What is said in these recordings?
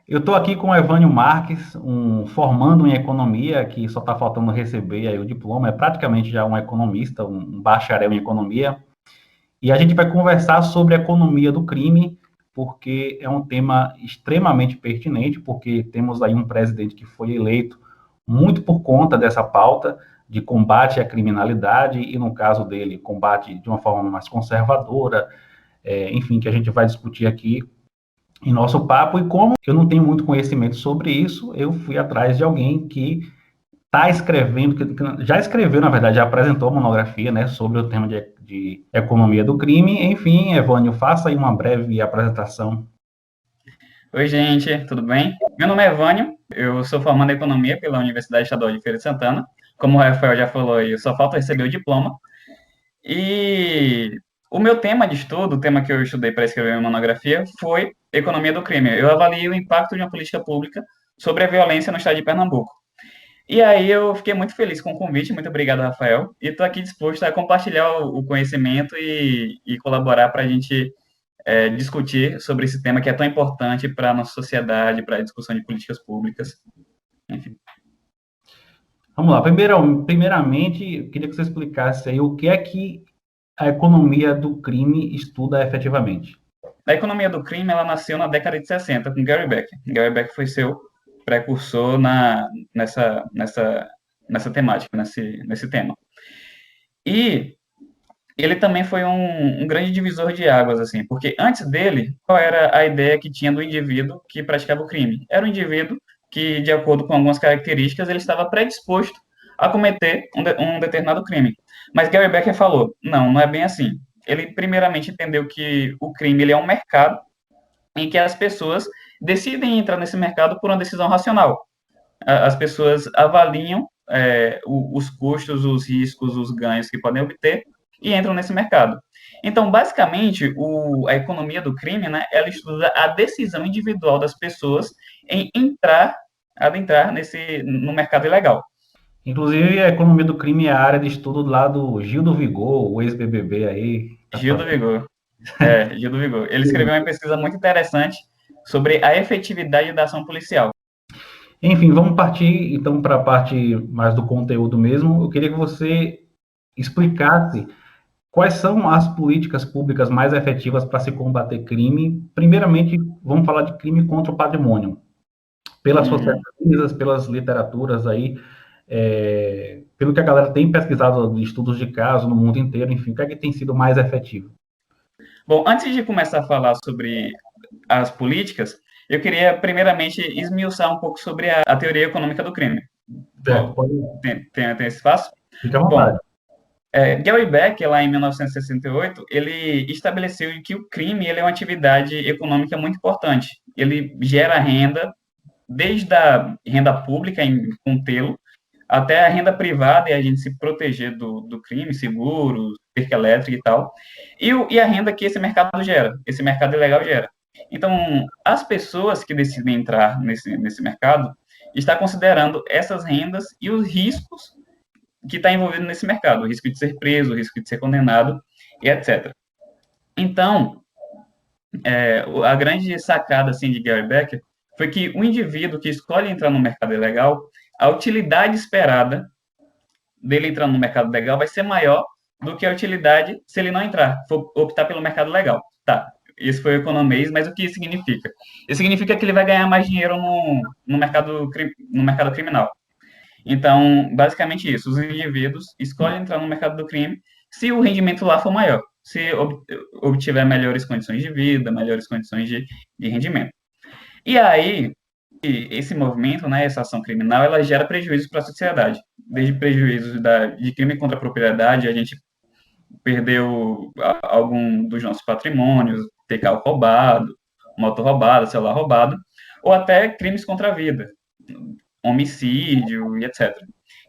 Eu estou aqui com o Evânio Marques, um formando em economia, que só está faltando receber aí o diploma, é praticamente já um economista, um bacharel em economia, e a gente vai conversar sobre a economia do crime, porque é um tema extremamente pertinente, porque temos aí um presidente que foi eleito muito por conta dessa pauta de combate à criminalidade, e no caso dele, combate de uma forma mais conservadora, enfim, que a gente vai discutir aqui em nosso papo, e como eu não tenho muito conhecimento sobre isso, eu fui atrás de alguém que está escrevendo, que já escreveu, na verdade, já apresentou uma monografia, né, sobre o tema de economia do crime. Enfim, Evânio, faça aí uma breve apresentação. Oi, gente, tudo bem? Meu nome é Evânio, eu sou formando em Economia pela Universidade Estadual de Feira de Santana. Como o Rafael já falou aí, só falta receber o diploma. E o meu tema de estudo, o tema que eu estudei para escrever minha monografia, foi Economia do Crime. Eu avaliei o impacto de uma política pública sobre a violência no estado de Pernambuco. E aí eu fiquei muito feliz com o convite, muito obrigado, Rafael, e estou aqui disposto a compartilhar o conhecimento e colaborar para a gente discutir sobre esse tema que é tão importante para a nossa sociedade, para a discussão de políticas públicas, enfim. Vamos lá. Primeiramente, eu queria que você explicasse aí o que é que a economia do crime estuda efetivamente. A economia do crime, ela nasceu na década de 60 com Gary Becker. Gary Becker foi seu precursor nessa temática, nesse tema. E ele também foi um grande divisor de águas, assim, porque antes dele, qual era a ideia que tinha do indivíduo que praticava o crime? Era um indivíduo que, de acordo com algumas características, ele estava predisposto a cometer um determinado crime. Mas Gary Becker falou, não é bem assim. Ele primeiramente entendeu que o crime ele é um mercado em que as pessoas decidem entrar nesse mercado por uma decisão racional. As pessoas avaliam os custos, os riscos, os ganhos que podem obter e entram nesse mercado. Então, basicamente, a economia do crime, né, ela estuda a decisão individual das pessoas em adentrar no mercado ilegal. Inclusive, a economia do crime é a área de estudo lá do Gil do Vigor, o ex-BBB aí. Tá Gil do fazendo. Vigor. Gil do Vigor. Ele escreveu uma pesquisa muito interessante sobre a efetividade da ação policial. Enfim, vamos partir então para a parte mais do conteúdo mesmo. Eu queria que você explicasse quais são as políticas públicas mais efetivas para se combater crime. Primeiramente, vamos falar de crime contra o patrimônio. Pelas suas Uhum. pesquisas, pelas literaturas aí, pelo que a galera tem pesquisado de estudos de caso no mundo inteiro, enfim, o que é que tem sido mais efetivo? Bom, antes de começar a falar sobre as políticas, eu queria primeiramente esmiuçar um pouco sobre a teoria econômica do crime. Certo, pode, Tem esse espaço? fica à Bom, vontade. Gary Becker, lá em 1968, ele estabeleceu que o crime ele é uma atividade econômica muito importante. Ele gera renda, desde a renda pública, em contê-lo, até a renda privada, e a gente se proteger do crime, seguro, cerca elétrica e tal, e a renda que esse mercado gera, esse mercado ilegal gera. Então, as pessoas que decidem entrar nesse mercado estão considerando essas rendas e os riscos que está envolvido nesse mercado, o risco de ser preso, o risco de ser condenado e etc. Então, a grande sacada assim de Gary Becker foi que o indivíduo que escolhe entrar no mercado ilegal, a utilidade esperada dele entrar no mercado legal vai ser maior do que a utilidade se ele não entrar, for optar pelo mercado legal. Tá, isso foi o economês, mas o que isso significa? Isso significa que ele vai ganhar mais dinheiro no mercado criminal. Então, basicamente isso, os indivíduos escolhem entrar no mercado do crime se o rendimento lá for maior, se obtiver melhores condições de vida, melhores condições de rendimento. E aí, esse movimento, né, essa ação criminal, ela gera prejuízos para a sociedade. Desde prejuízos de crime contra a propriedade, a gente perdeu algum dos nossos patrimônios, ter carro roubado, moto roubada, celular roubado, ou até crimes contra a vida, homicídio e etc.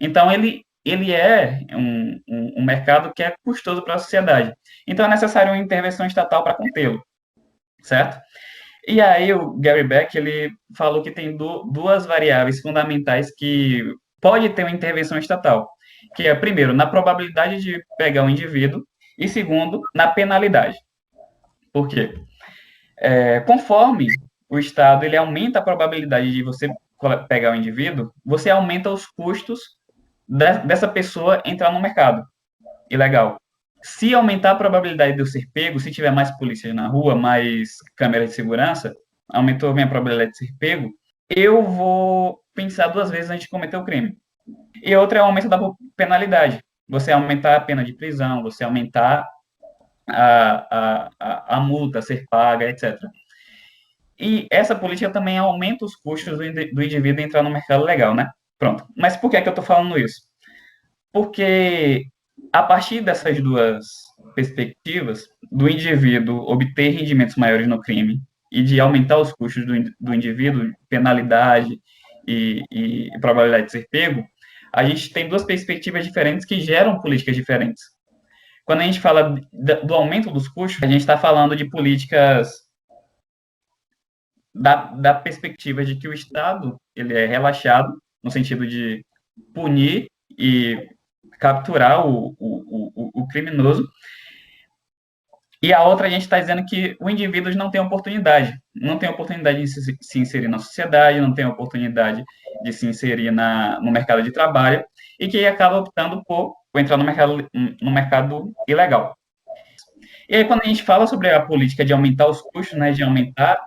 Então, ele é um mercado que é custoso para a sociedade. Então, é necessário uma intervenção estatal para contê-lo, certo? E aí, o Gary Beck, ele falou que tem duas variáveis fundamentais que pode ter uma intervenção estatal, que é, primeiro, na probabilidade de pegar o indivíduo, e segundo, na penalidade. Por quê? Conforme o Estado ele aumenta a probabilidade de você pegar o indivíduo, você aumenta os custos dessa pessoa entrar no mercado ilegal. Se aumentar a probabilidade de eu ser pego, se tiver mais polícia na rua, mais câmeras de segurança, aumentou a minha probabilidade de ser pego, eu vou pensar duas vezes antes de cometer o crime. E outra é o aumento da penalidade. Você aumentar a pena de prisão, você aumentar a multa a ser paga, etc. E essa política também aumenta os custos do indivíduo entrar no mercado legal, né? Pronto. Mas por que é que eu estou falando isso? Porque a partir dessas duas perspectivas, do indivíduo obter rendimentos maiores no crime e de aumentar os custos do indivíduo, penalidade e probabilidade de ser pego, a gente tem duas perspectivas diferentes que geram políticas diferentes. Quando a gente fala do aumento dos custos, a gente está falando de políticas da perspectiva de que o Estado ele é relaxado, no sentido de punir e capturar o criminoso, e a outra a gente está dizendo que o indivíduo não tem oportunidade de se inserir na sociedade, não tem oportunidade de se inserir no mercado de trabalho, e que acaba optando por entrar no mercado ilegal. E aí, quando a gente fala sobre a política de aumentar os custos, né, de aumentar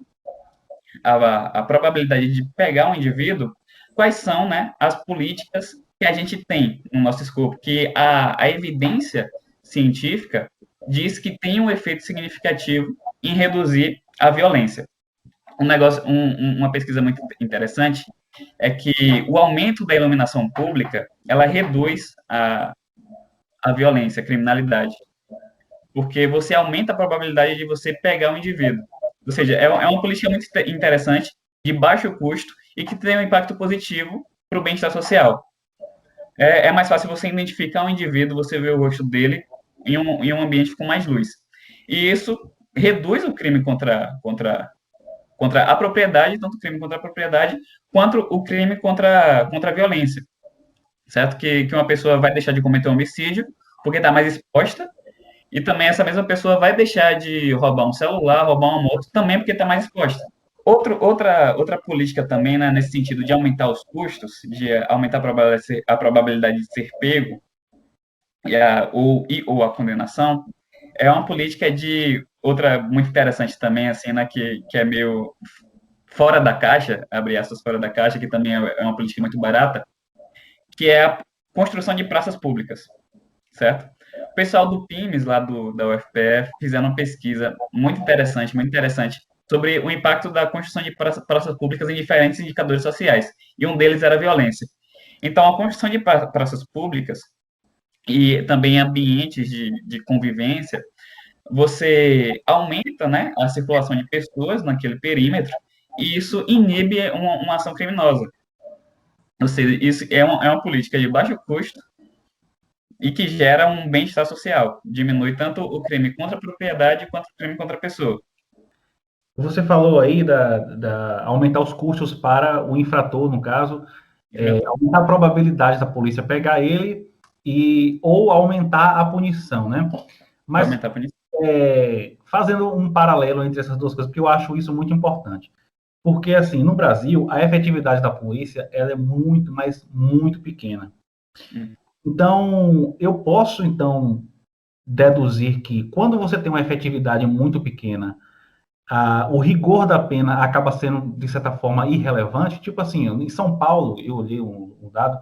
a probabilidade de pegar um indivíduo, quais são, né, as políticas que a gente tem no nosso escopo, que a evidência científica diz que tem um efeito significativo em reduzir a violência. Uma pesquisa muito interessante é que o aumento da iluminação pública, ela reduz a violência, a criminalidade, porque você aumenta a probabilidade de você pegar um indivíduo. Ou seja, é uma política muito interessante, de baixo custo e que tem um impacto positivo para o bem-estar social. É mais fácil você identificar um indivíduo, você ver o rosto dele em um ambiente com mais luz. E isso reduz o crime contra a propriedade, tanto o crime contra a propriedade, quanto o crime contra a violência. Certo? Que uma pessoa vai deixar de cometer um homicídio porque está mais exposta, e também essa mesma pessoa vai deixar de roubar um celular, roubar uma moto, também porque está mais exposta. Outra política também, né, nesse sentido de aumentar os custos, de aumentar a probabilidade de ser pego ou a condenação, é uma política de outra muito interessante também, assim, né, que é meio fora da caixa, abre aspas, fora da caixa, que também é uma política muito barata, que é a construção de praças públicas, certo? O pessoal do PIMES, lá da UFPF, fizeram uma pesquisa muito interessante, sobre o impacto da construção de praças públicas em diferentes indicadores sociais, e um deles era a violência. Então, a construção de praças públicas e também ambientes de convivência, você aumenta, né, a circulação de pessoas naquele perímetro, e isso inibe uma ação criminosa. Ou seja, isso é uma política de baixo custo e que gera um bem-estar social. Diminui tanto o crime contra a propriedade quanto o crime contra a pessoa. Você falou aí da aumentar os custos para o infrator, no caso, aumentar a probabilidade da polícia pegar ele ou aumentar a punição, né? Mas aumentar a punição. Fazendo um paralelo entre essas duas coisas, porque eu acho isso muito importante. Porque, assim, no Brasil, a efetividade da polícia ela é muito, mas muito pequena. Então, eu posso, então, deduzir que quando você tem uma efetividade muito pequena, o rigor da pena acaba sendo, de certa forma, irrelevante. Tipo assim, em São Paulo, eu li um dado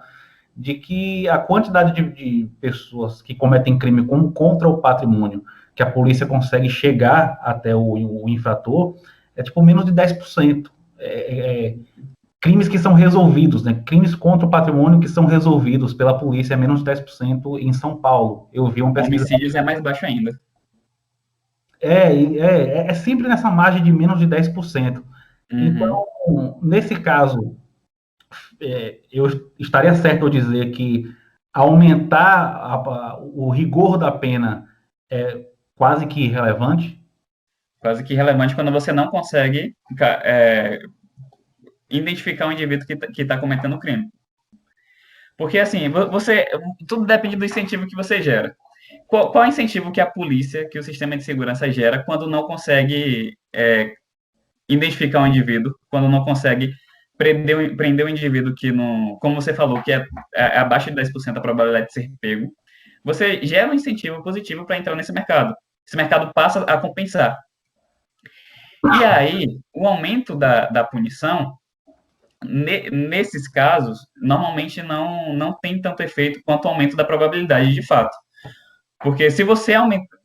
de que a quantidade de pessoas que cometem crime contra o patrimônio, que a polícia consegue chegar até o infrator, é tipo menos de 10%. Crimes que são resolvidos, né? Crimes contra o patrimônio que são resolvidos pela polícia é menos de 10% em São Paulo. Eu vi uma pesquisa... Homicídios é mais baixo ainda. É sempre nessa margem de menos de 10%. Então, nesse caso, eu estaria certo ao dizer que aumentar o rigor da pena é quase que irrelevante? Quase que irrelevante quando você não consegue identificar um indivíduo que está cometendo o crime. Porque, assim, tudo depende do incentivo que você gera. Qual é o incentivo que a polícia, que o sistema de segurança gera quando não consegue identificar um indivíduo, quando não consegue prender um indivíduo que, não, como você falou, que é abaixo de 10% a probabilidade de ser pego, você gera um incentivo positivo para entrar nesse mercado. Esse mercado passa a compensar. E aí, o aumento da punição, nesses casos, normalmente não tem tanto efeito quanto o aumento da probabilidade de fato. Porque se você aumenta,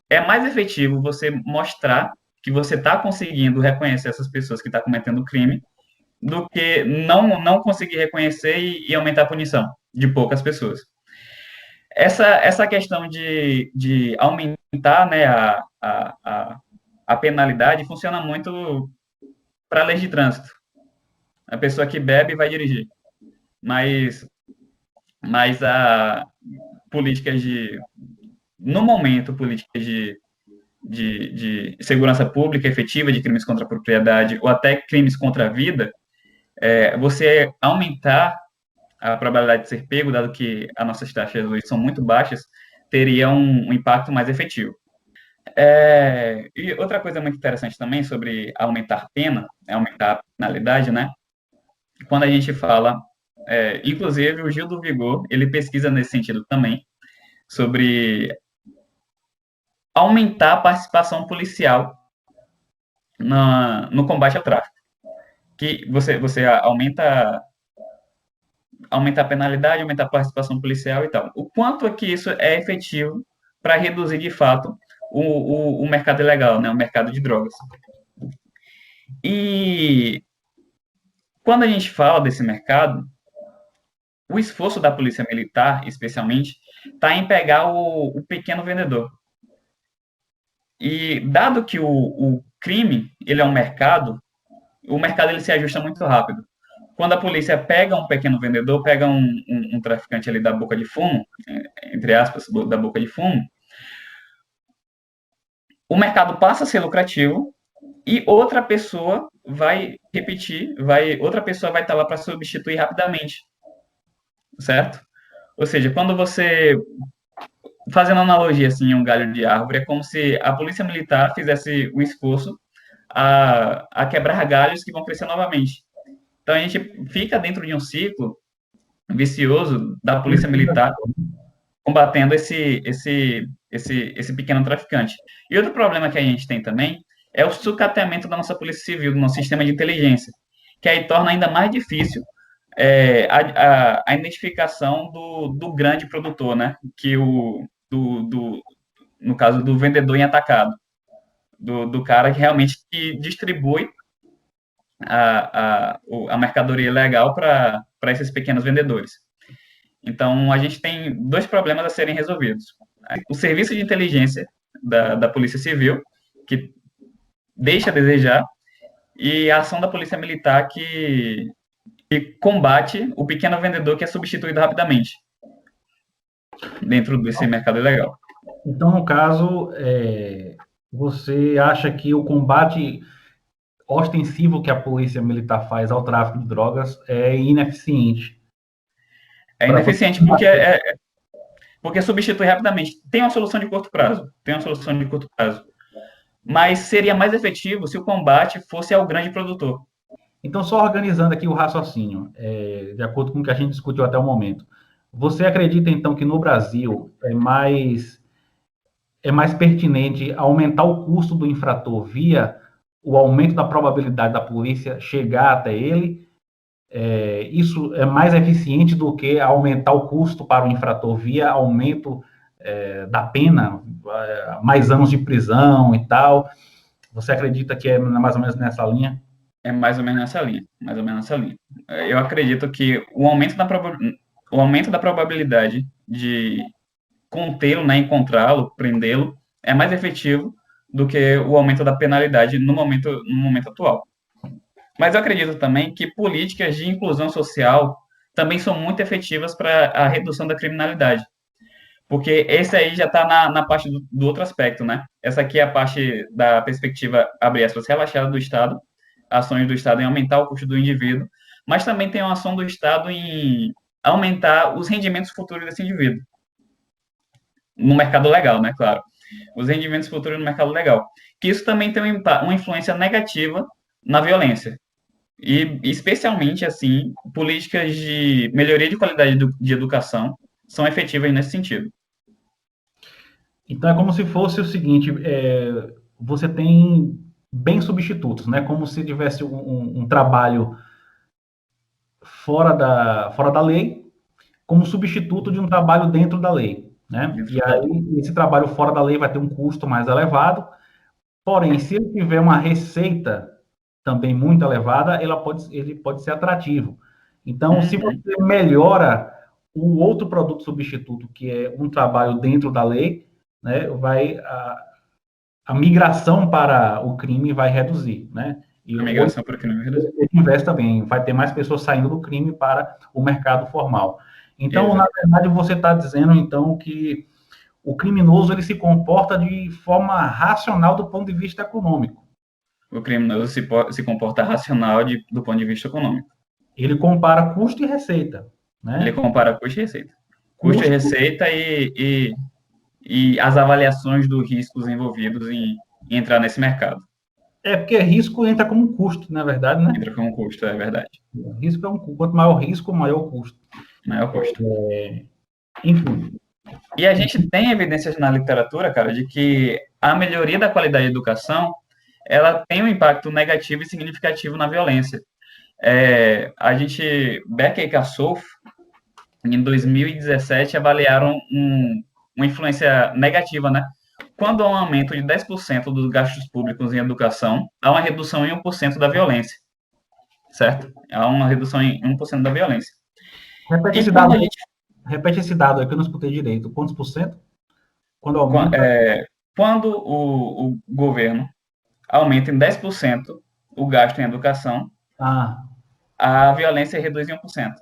é mais efetivo você mostrar que você está conseguindo reconhecer essas pessoas que estão cometendo crime do que não conseguir reconhecer e aumentar a punição de poucas pessoas. Essa questão de aumentar, né, a penalidade funciona muito para leis de trânsito. A pessoa que bebe vai dirigir. Mas a políticas de, no momento, políticas de segurança pública efetiva, de crimes contra a propriedade ou até crimes contra a vida, você aumentar a probabilidade de ser pego, dado que as nossas taxas hoje são muito baixas, teria um impacto mais efetivo. E outra coisa muito interessante também sobre aumentar pena, aumentar a penalidade, né? Quando a gente fala, inclusive o Gil do Vigor, ele pesquisa nesse sentido também, sobre aumentar a participação policial no combate ao tráfico. Que você aumenta a penalidade, aumenta a participação policial e tal. O quanto é que isso é efetivo para reduzir, de fato, o mercado ilegal, né, o mercado de drogas. E quando a gente fala desse mercado, o esforço da polícia militar, especialmente, está em pegar o pequeno vendedor. E dado que o crime ele é um mercado, o mercado ele se ajusta muito rápido. Quando a polícia pega um pequeno vendedor, pega um traficante ali da boca de fumo, entre aspas, da boca de fumo, o mercado passa a ser lucrativo e outra pessoa vai repetir, outra pessoa vai estar lá para substituir rapidamente, certo? Ou seja, quando você, fazendo analogia assim, um galho de árvore, é como se a polícia militar fizesse o esforço a quebrar galhos que vão crescer novamente. Então a gente fica dentro de um ciclo vicioso da polícia militar combatendo esse pequeno traficante. E outro problema que a gente tem também é o sucateamento da nossa polícia civil, do nosso sistema de inteligência, que aí torna ainda mais difícil a identificação do grande produtor, né? Que no caso do vendedor em atacado, do cara que realmente que distribui a mercadoria legal para esses pequenos vendedores. Então, a gente tem dois problemas a serem resolvidos. O serviço de inteligência da Polícia Civil, que deixa a desejar, e a ação da Polícia Militar, que combate o pequeno vendedor que é substituído rapidamente dentro desse mercado ilegal. Então, no caso, você acha que o combate ostensivo que a Polícia Militar faz ao tráfico de drogas é ineficiente? É ineficiente porque substitui rapidamente. Tem uma solução de curto prazo, mas seria mais efetivo se o combate fosse ao grande produtor. Então, só organizando aqui o raciocínio, de acordo com o que a gente discutiu até o momento, você acredita, então, que no Brasil é mais pertinente aumentar o custo do infrator via o aumento da probabilidade da polícia chegar até ele? Isso é mais eficiente do que aumentar o custo para o infrator via aumento da pena, mais anos de prisão e tal? Você acredita que é mais ou menos nessa linha? É mais ou menos nessa linha, Eu acredito que o aumento da probabilidade de contê-lo, né, encontrá-lo, prendê-lo, é mais efetivo do que o aumento da penalidade no momento atual. Mas eu acredito também que políticas de inclusão social também são muito efetivas para a redução da criminalidade. Porque esse aí já está na parte do outro aspecto, né? Essa aqui é a parte da perspectiva, abre aspas, relaxada do Estado, ações do Estado em aumentar o custo do indivíduo, mas também tem uma ação do Estado em aumentar os rendimentos futuros desse indivíduo. No mercado legal, né, claro. os rendimentos futuros no mercado legal. Que isso também tem uma influência negativa na violência. E, especialmente, assim, políticas de melhoria de qualidade de educação são efetivas nesse sentido. Então, é como se fosse o seguinte, você tem bem substitutos, né? Como se tivesse um trabalho fora da lei, como substituto de um trabalho dentro da lei, né? E aí, esse trabalho fora da lei vai ter um custo mais elevado, porém, se ele tiver uma receita também muito elevada, ele pode ser atrativo. Então, se você melhora o outro produto substituto, que é um trabalho dentro da lei, né, a migração para o crime vai reduzir, né? E A migração para o crime vai reduzir. ele investe também, vai ter mais pessoas saindo do crime para o mercado formal. Então, Exato. na verdade, você está dizendo, então, que o criminoso ele se comporta de forma racional do ponto de vista econômico. O criminoso se comporta racional do ponto de vista econômico. Ele compara custo e receita, né? Ele compara custo e receita. Custo e receita e as avaliações dos riscos envolvidos em entrar nesse mercado. Porque risco entra como custo, na verdade, né? Entra como custo, é verdade. Risco é quanto maior o risco, maior o custo. Maior custo. Enfim. E a gente tem evidências na literatura, cara, de que a melhoria da qualidade da educação, ela tem um impacto negativo e significativo na violência. Becker e Kassouf, em 2017, avaliaram uma influência negativa, né? Quando há um aumento de 10% dos gastos públicos em educação, há uma redução em 1% da violência, certo? Há uma redução em 1% da violência. Repete esse dado aí que eu não escutei direito. Quantos por cento? Quando aumenta? Quando o governo aumenta em 10% o gasto em educação, a violência reduz em 1%.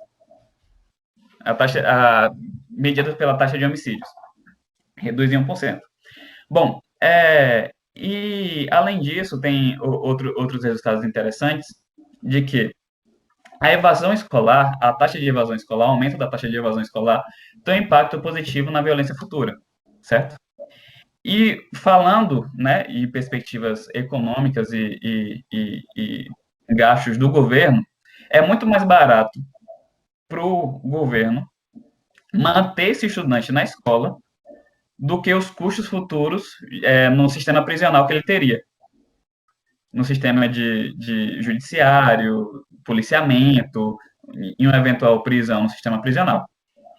Medida pela taxa de homicídios. Reduz em 1%. Bom, e além disso, tem outros resultados interessantes de que a evasão escolar, a taxa de evasão escolar, o aumento da taxa de evasão escolar, tem um impacto positivo na violência futura, certo? E falando, né, em perspectivas econômicas e gastos do governo, é muito mais barato para o governo manter esse estudante na escola do que os custos futuros no sistema prisional que ele teria. No sistema de judiciário, policiamento, em uma eventual prisão no sistema prisional.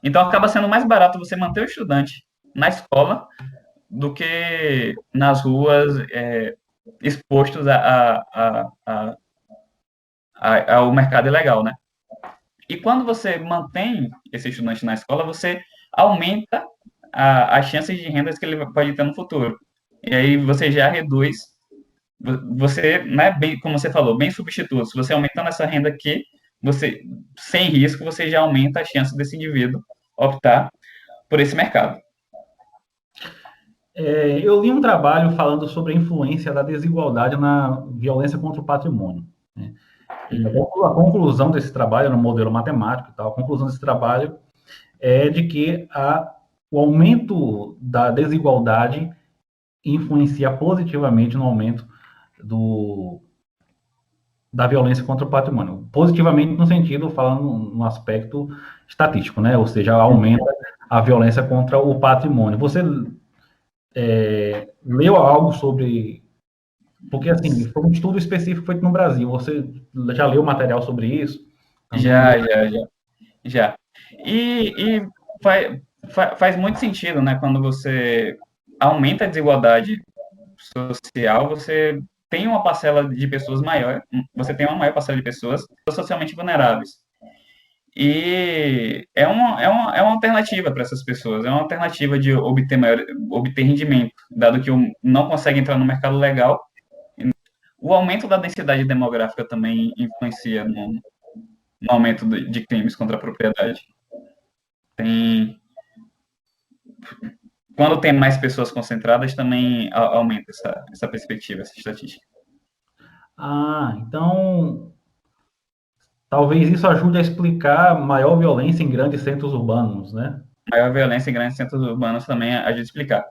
Então, acaba sendo mais barato você manter o estudante na escola do que nas ruas, expostos ao mercado ilegal, né? E quando você mantém esse estudante na escola, você aumenta as chances de rendas que ele pode ter no futuro. E aí você já reduz, você, né, bem, como você falou, bem substituto. Se você aumentando essa renda aqui, você, sem risco, você já aumenta a chance desse indivíduo optar por esse mercado. Eu li um trabalho falando sobre a influência da desigualdade na violência contra o patrimônio. Né? A conclusão desse trabalho, no modelo matemático e tal, a conclusão desse trabalho é de que o aumento da desigualdade influencia positivamente no aumento da violência contra o patrimônio. Positivamente no sentido, falando no aspecto estatístico, né? Ou seja, aumenta a violência contra o patrimônio. Você leu algo sobre... Porque, assim, foi um estudo específico feito no Brasil. Você já leu material sobre isso? Já. E faz muito sentido, né? Quando você aumenta a desigualdade social, você tem uma parcela de pessoas maior, você tem uma maior parcela de pessoas socialmente vulneráveis. E é uma alternativa para essas pessoas, é uma alternativa de obter rendimento, dado que não consegue entrar no mercado legal. O aumento da densidade demográfica também influencia no aumento de crimes contra a propriedade. Quando tem mais pessoas concentradas, também aumenta essa perspectiva, essa estatística. Então, talvez isso ajude a explicar maior violência em grandes centros urbanos, né? Maior violência em grandes centros urbanos também ajuda a explicar.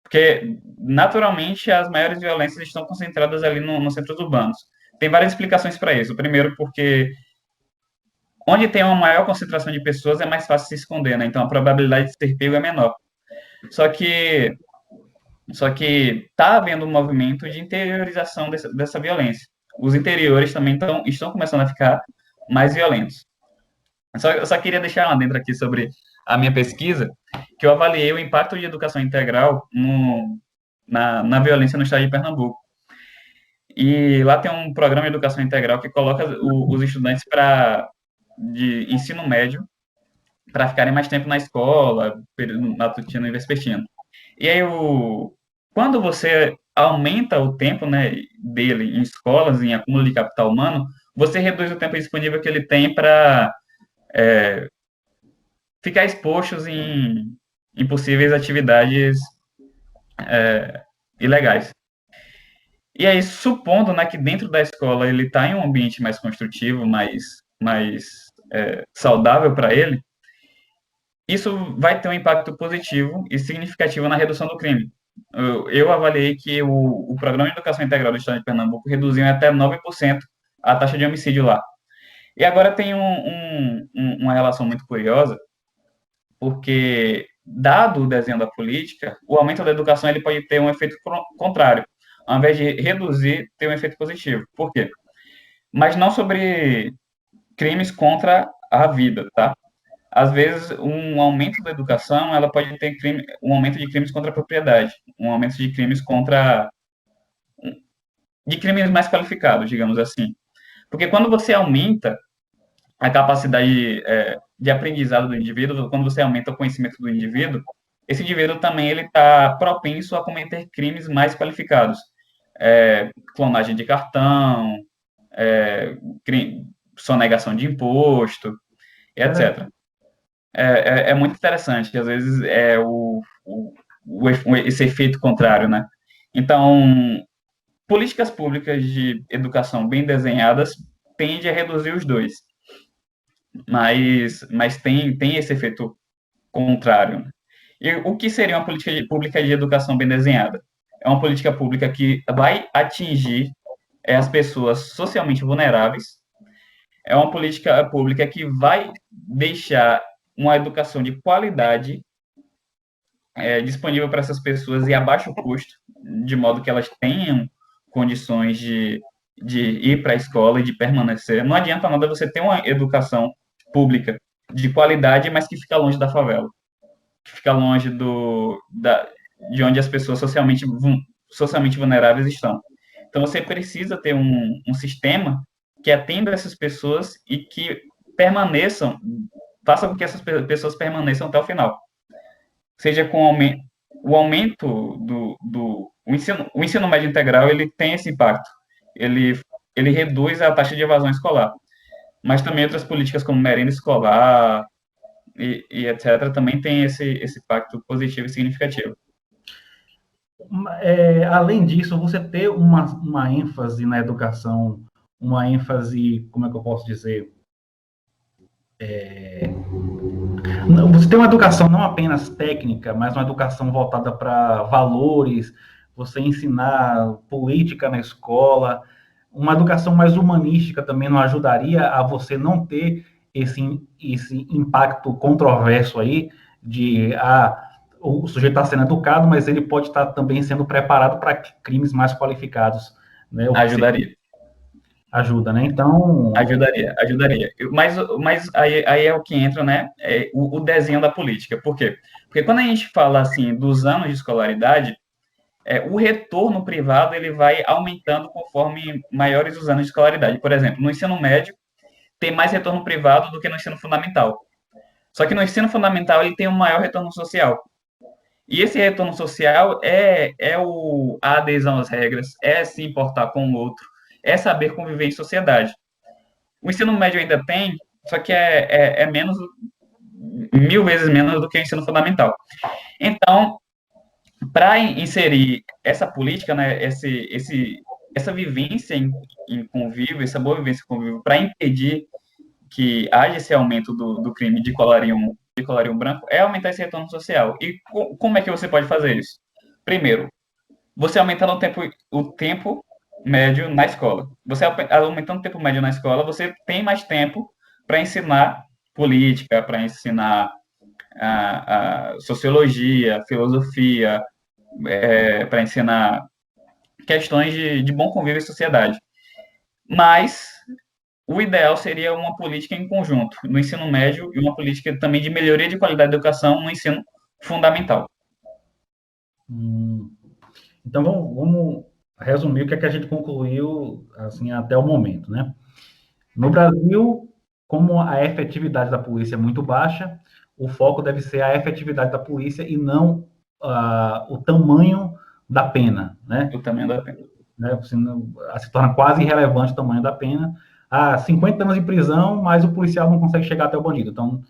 Porque, naturalmente, as maiores violências estão concentradas ali nos centros urbanos. Tem várias explicações para isso. Primeiro, porque onde tem uma maior concentração de pessoas é mais fácil se esconder, né? Então a probabilidade de ser pego é menor. Só que, só que tá havendo um movimento de interiorização dessa violência. Os interiores também estão começando a ficar mais violentos. Eu só queria deixar lá dentro aqui sobre a minha pesquisa, que eu avaliei o impacto de educação integral na violência no estado de Pernambuco. E lá tem um programa de educação integral que coloca os estudantes de ensino médio para ficarem mais tempo na escola, período matutino e vespertino. E aí, quando você aumenta o tempo, né, dele em escolas, em acúmulo de capital humano, você reduz o tempo disponível que ele tem para ficar expostos em possíveis atividades ilegais. E aí, supondo, né, que dentro da escola ele está em um ambiente mais construtivo, mais saudável para ele, isso vai ter um impacto positivo e significativo na redução do crime. Eu avaliei que o Programa de Educação Integral do Estado de Pernambuco reduziu em até 9% a taxa de homicídio lá. E agora tem uma relação muito curiosa, porque, dado o desenho da política, o aumento da educação ele pode ter um efeito contrário. Ao invés de reduzir, ter um efeito positivo. Por quê? Mas não sobre crimes contra a vida, tá? Às vezes, um aumento da educação, ela pode ter um aumento de crimes contra a propriedade, um aumento de crimes de crimes mais qualificados, digamos assim. Porque quando você aumenta a capacidade de aprendizado do indivíduo, quando você aumenta o conhecimento do indivíduo, esse indivíduo também ele está propenso a cometer crimes mais qualificados. Clonagem de cartão, sonegação de imposto, etc. É muito interessante, às vezes esse efeito contrário, né? Então, políticas públicas de educação bem desenhadas tendem a reduzir os dois, mas tem esse efeito contrário, né? E o que seria uma política pública de educação bem desenhada? É uma política pública que vai atingir as pessoas socialmente vulneráveis, é uma política pública que vai deixar uma educação de qualidade disponível para essas pessoas e a baixo custo, de modo que elas tenham condições de ir para a escola e de permanecer. Não adianta nada você ter uma educação pública de qualidade, mas que fica longe da favela, que fica longe de onde as pessoas socialmente vulneráveis estão. Então, você precisa ter um sistema que atenda essas pessoas e que faça com que essas pessoas permaneçam até o final. Seja com o aumento o ensino médio integral, ele tem esse impacto. Ele reduz a taxa de evasão escolar. Mas também outras políticas como merenda escolar e etc. também tem esse impacto positivo e significativo. Além disso, você ter uma ênfase na educação, uma ênfase, como é que eu posso dizer? Você tem uma educação não apenas técnica, mas uma educação voltada para valores, você ensinar política na escola, uma educação mais humanística também não ajudaria a você não ter esse impacto controverso aí de o sujeito está sendo educado, mas ele pode estar também sendo preparado para crimes mais qualificados, né? Ajudaria. Ajuda, né? Então... Ajudaria. Mas aí é o que entra, né? O desenho da política. Por quê? Porque quando a gente fala, assim, dos anos de escolaridade, o retorno privado ele vai aumentando conforme maiores os anos de escolaridade. Por exemplo, no ensino médio, tem mais retorno privado do que no ensino fundamental. Só que no ensino fundamental ele tem um maior retorno social. E esse retorno social a adesão às regras, é se importar com o outro, é saber conviver em sociedade. O ensino médio ainda tem, só que é menos, 1000 vezes menos do que o ensino fundamental. Então, para inserir essa política, né, essa vivência em convívio, essa boa vivência em convívio, para impedir que haja esse aumento do crime de colarinho branco, é aumentar esse retorno social. E como é que você pode fazer isso? Primeiro, você aumentando o tempo médio na escola. Você aumentando o tempo médio na escola, você tem mais tempo para ensinar política, para ensinar a sociologia, filosofia, para ensinar questões de bom convívio em sociedade. Mas o ideal seria uma política em conjunto no ensino médio e uma política também de melhoria de qualidade da educação no ensino fundamental. Então, vamos resumir o que é que a gente concluiu assim, até o momento, né? No Brasil, como a efetividade da polícia é muito baixa, o foco deve ser a efetividade da polícia e não o tamanho da pena, né? O tamanho da pena. Se torna quase irrelevante o tamanho da pena. 50 anos de prisão, mas o policial não consegue chegar até o bandido, então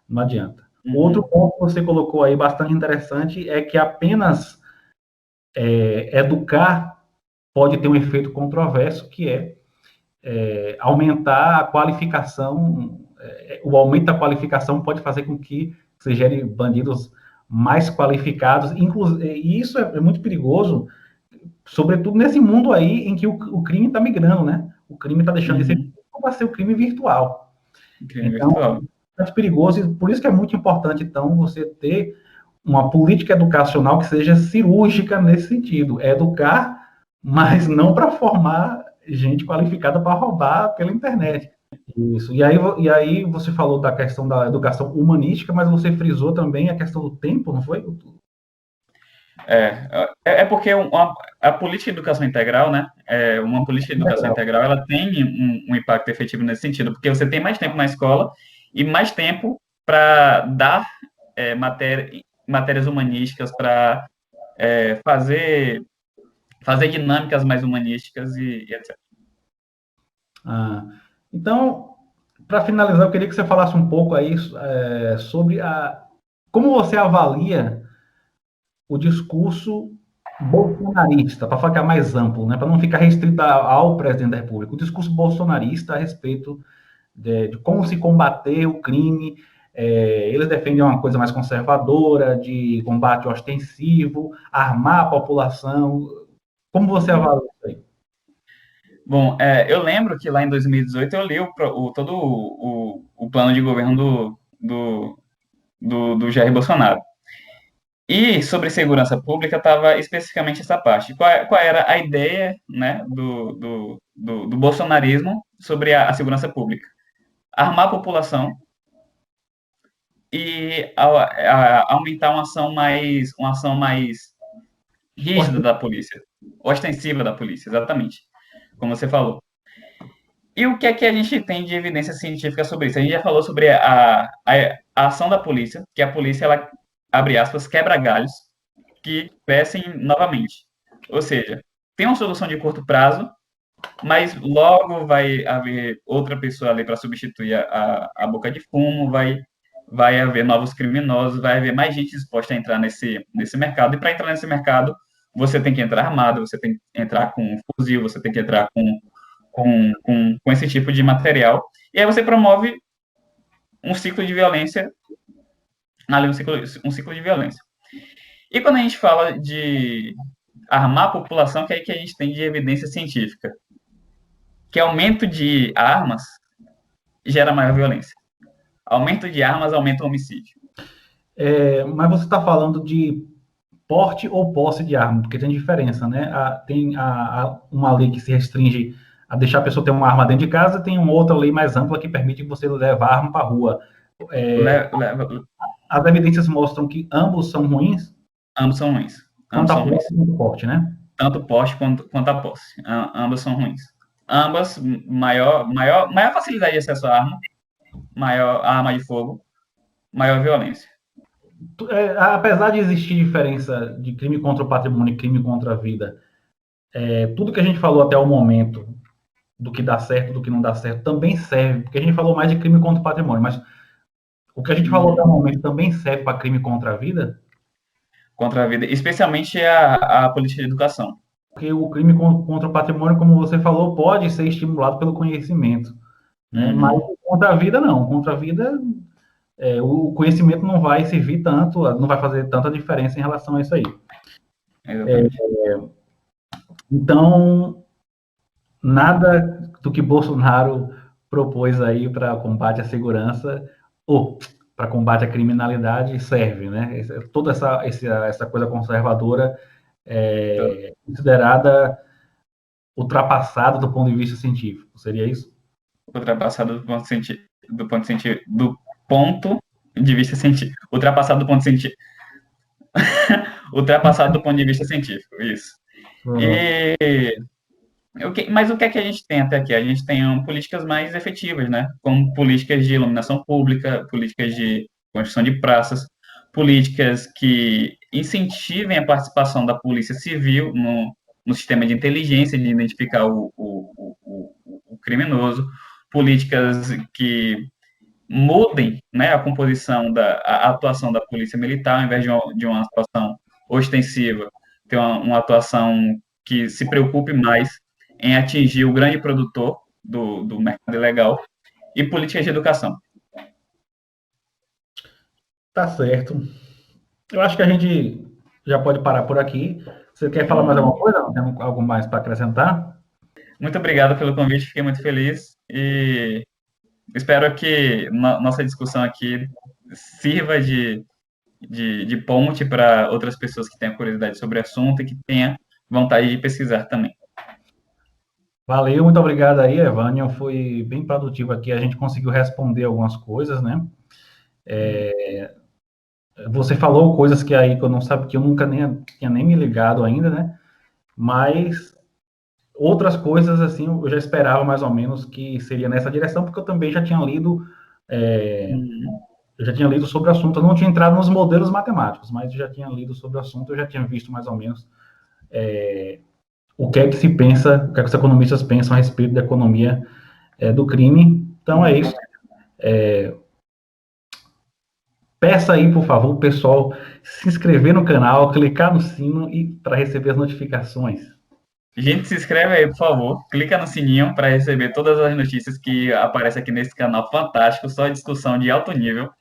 não adianta. Outro ponto que você colocou aí bastante interessante é que apenas educar pode ter um efeito controverso, que aumentar a qualificação. O aumento da qualificação pode fazer com que se gere bandidos mais qualificados, e isso é muito perigoso, sobretudo nesse mundo aí em que o crime está migrando, né? O crime está deixando de ser para ser o crime virtual. Então, é perigoso, e por isso que é muito importante, então, você ter uma política educacional que seja cirúrgica nesse sentido. É educar, mas não para formar gente qualificada para roubar pela internet. Isso. E aí você falou da questão da educação humanística, mas você frisou também a questão do tempo, não foi? Porque a política de educação integral, né? Uma política de educação integral, ela tem um impacto efetivo nesse sentido, porque você tem mais tempo na escola e mais tempo para dar matérias humanísticas, para fazer dinâmicas mais humanísticas e etc. Então, para finalizar, eu queria que você falasse um pouco aí sobre como você avalia o discurso bolsonarista, para ficar mais amplo, né, para não ficar restrito ao presidente da República, o discurso bolsonarista a respeito de como se combater o crime. Eles defendem uma coisa mais conservadora, de combate ostensivo, armar a população. Como você avalia isso aí? Bom, eu lembro que lá em 2018 eu li todo o plano de governo do Jair Bolsonaro. E sobre segurança pública estava especificamente essa parte. Qual era a ideia, né, do bolsonarismo sobre a segurança pública? Armar a população e aumentar uma ação mais rígida da polícia, ostensiva da polícia, exatamente, como você falou. E o que é que a gente tem de evidência científica sobre isso? A gente já falou sobre a ação da polícia, que a polícia, ela, abre aspas, quebra galhos que crescem novamente. Ou seja, tem uma solução de curto prazo, mas logo vai haver outra pessoa ali para substituir a boca de fumo, vai haver novos criminosos, vai haver mais gente disposta a entrar nesse mercado. E para entrar nesse mercado, você tem que entrar armado, você tem que entrar com um fuzil, você tem que entrar com esse tipo de material. E aí você promove um ciclo de violência, ali um ciclo de violência. E quando a gente fala de armar a população, que é aí que a gente tem de evidência científica, que aumento de armas gera maior violência. Aumento de armas aumenta o homicídio. Mas você está falando de porte ou posse de arma, porque tem diferença, né? Tem uma lei que se restringe a deixar a pessoa ter uma arma dentro de casa, tem uma outra lei mais ampla que permite que você levar a arma para a rua. As evidências mostram que ambos são ruins? Ambos são ruins. Tanto a posse quanto o porte, né? Tanto o porte quanto a posse. Ambas são ruins. Ambas, maior facilidade de acesso à arma, maior arma de fogo, maior violência. Apesar de existir diferença de crime contra o patrimônio e crime contra a vida, tudo que a gente falou até o momento, do que dá certo, do que não dá certo, também serve, porque a gente falou mais de crime contra o patrimônio, mas o que a gente falou até o momento também serve para crime contra a vida? Contra a vida, especialmente a política de educação. Porque o crime contra o patrimônio, como você falou, pode ser estimulado pelo conhecimento, né? Mas contra a vida, não. Contra a vida, o conhecimento não vai servir tanto, não vai fazer tanta diferença em relação a isso aí. Exatamente. Então, nada do que Bolsonaro propôs aí para combate à segurança ou para combate à criminalidade serve, né? Toda essa coisa conservadora Então, é considerada ultrapassada do ponto de vista científico. Seria isso? ultrapassado do ponto de vista científico. Ultrapassado do ponto científico. Ultrapassado do ponto de vista científico, isso. Pronto. E mas o que é que a gente tem até aqui? A gente tem políticas mais efetivas, né? Como políticas de iluminação pública, políticas de construção de praças, políticas que incentivem a participação da polícia civil no sistema de inteligência, de identificar o criminoso, políticas que mudem, né, a composição a atuação da polícia militar, ao invés de uma atuação ostensiva, ter uma atuação que se preocupe mais em atingir o grande produtor do mercado ilegal, e políticas de educação. Tá certo. Eu acho que a gente já pode parar por aqui. Você quer falar mais alguma coisa? Não? Tem algo mais para acrescentar? Muito obrigado pelo convite, fiquei muito feliz e espero que nossa discussão aqui sirva de ponte para outras pessoas que tenham curiosidade sobre o assunto e que tenham vontade de pesquisar também. Valeu, muito obrigado aí, Evânio. Foi bem produtivo aqui. A gente conseguiu responder algumas coisas, né? Você falou coisas que aí que eu não sabia, que eu nunca nem tinha nem me ligado ainda, né? Mas outras coisas, assim, eu já esperava mais ou menos que seria nessa direção, porque eu também já tinha lido, Uhum. eu já tinha lido sobre o assunto. Eu não tinha entrado nos modelos matemáticos, mas eu já tinha lido sobre o assunto, eu já tinha visto mais ou menos o que é que se pensa, o que é que os economistas pensam a respeito da economia do crime. Então é isso. Peça aí, por favor, o pessoal se inscrever no canal, clicar no sino e para receber as notificações. Gente, se inscreve aí, por favor. Clica no sininho para receber todas as notícias que aparecem aqui nesse canal fantástico, só discussão de alto nível.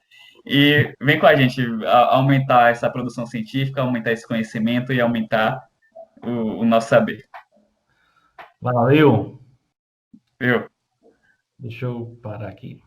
E vem com a gente aumentar essa produção científica, aumentar esse conhecimento e aumentar o nosso saber. Valeu! Viu? Deixa eu parar aqui.